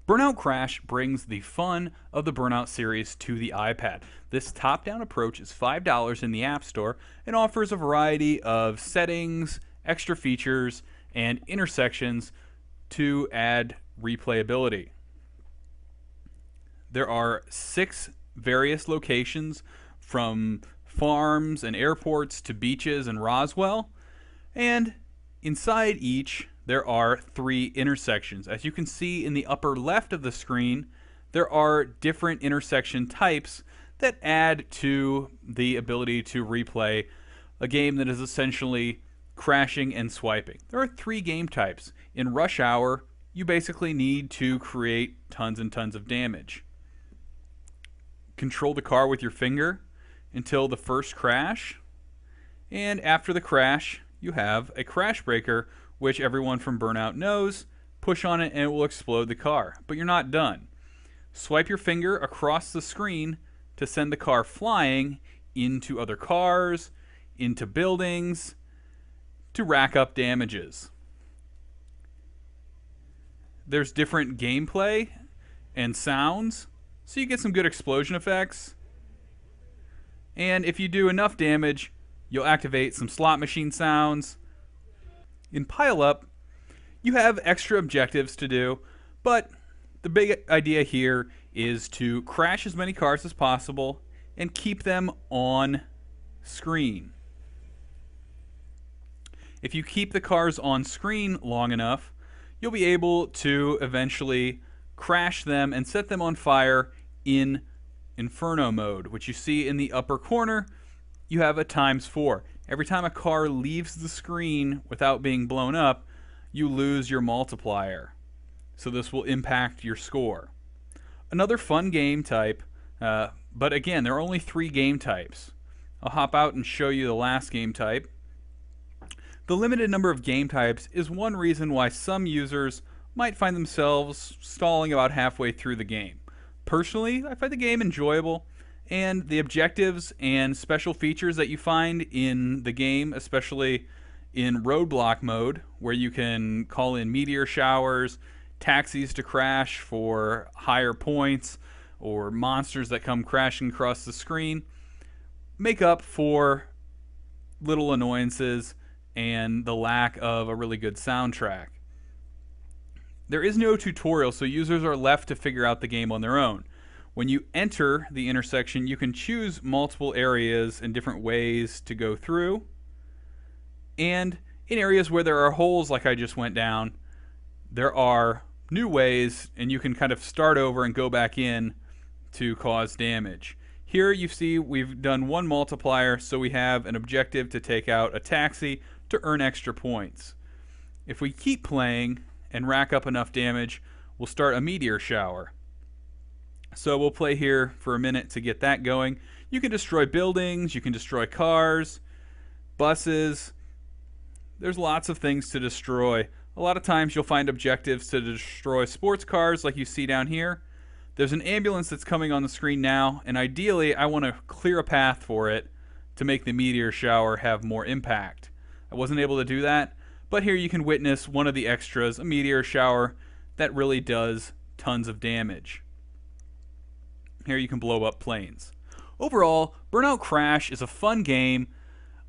Burnout Crash brings the fun of the Burnout series to the iPad. This top-down approach is $5 in the App Store and offers a variety of settings, extra features, and intersections to add replayability. There are 6 various locations, from farms and airports to beaches and Roswell, and inside each there are 3 intersections. As you can see in the upper left of the screen, there are different intersection types that add to the ability to replay a game that is essentially crashing and swiping. There are 3 game types. In Rush Hour, you basically need to create tons and tons of damage. Control the car with your finger until the first crash, and after the crash, you have a crash breaker, which everyone from Burnout knows. Push on it and it will explode the car. But you're not done. Swipe your finger across the screen to send the car flying into other cars, into buildings, to rack up damages. There's different gameplay and sounds, so you get some good explosion effects. And if you do enough damage, you'll activate some slot machine sounds. In Pile Up, you have extra objectives to do, but the big idea here is to crash as many cars as possible and keep them on screen. If you keep the cars on screen long enough, you'll be able to eventually crash them and set them on fire in Inferno mode, which you see in the upper corner. You have a ×4. Every time a car leaves the screen without being blown up, you lose your multiplier. So this will impact your score. Another fun game type, but again, there are only 3 game types. I'll hop out and show you the last game type. The limited number of game types is one reason why some users might find themselves stalling about halfway through the game. Personally, I find the game enjoyable, and the objectives and special features that you find in the game, especially in roadblock mode, where you can call in meteor showers, taxis to crash for higher points, or monsters that come crashing across the screen, make up for little annoyances and the lack of a really good soundtrack. There is no tutorial, so users are left to figure out the game on their own. When you enter the intersection, you can choose multiple areas and different ways to go through. And in areas where there are holes, like I just went down, there are new ways, and you can kind of start over and go back in to cause damage. Here you see we've done 1 multiplier, so we have an objective to take out a taxi to earn extra points. If we keep playing and rack up enough damage, we'll start a meteor shower. So we'll play here for a minute to get that going. You can destroy buildings, you can destroy cars, buses. There's lots of things to destroy. A lot of times you'll find objectives to destroy sports cars like you see down here. There's an ambulance that's coming on the screen now, and ideally I want to clear a path for it to make the meteor shower have more impact. I wasn't able to do that, but here you can witness one of the extras, a meteor shower that really does tons of damage. Here you can blow up planes. Overall, Burnout Crash is a fun game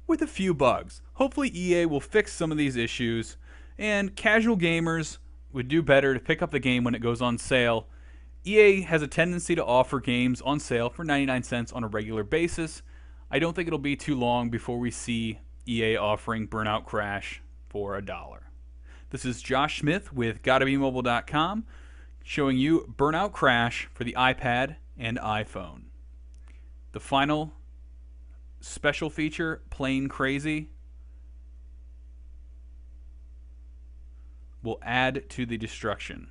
with a few bugs. Hopefully EA will fix some of these issues, and casual gamers would do better to pick up the game when it goes on sale. EA has a tendency to offer games on sale for 99 cents on a regular basis. I don't think it'll be too long before we see EA offering Burnout Crash for $1. This is Josh Smith with GottaBeMobile.com showing you Burnout Crash for the iPad and iPhone. The final special feature, Plain Crazy, will add to the destruction.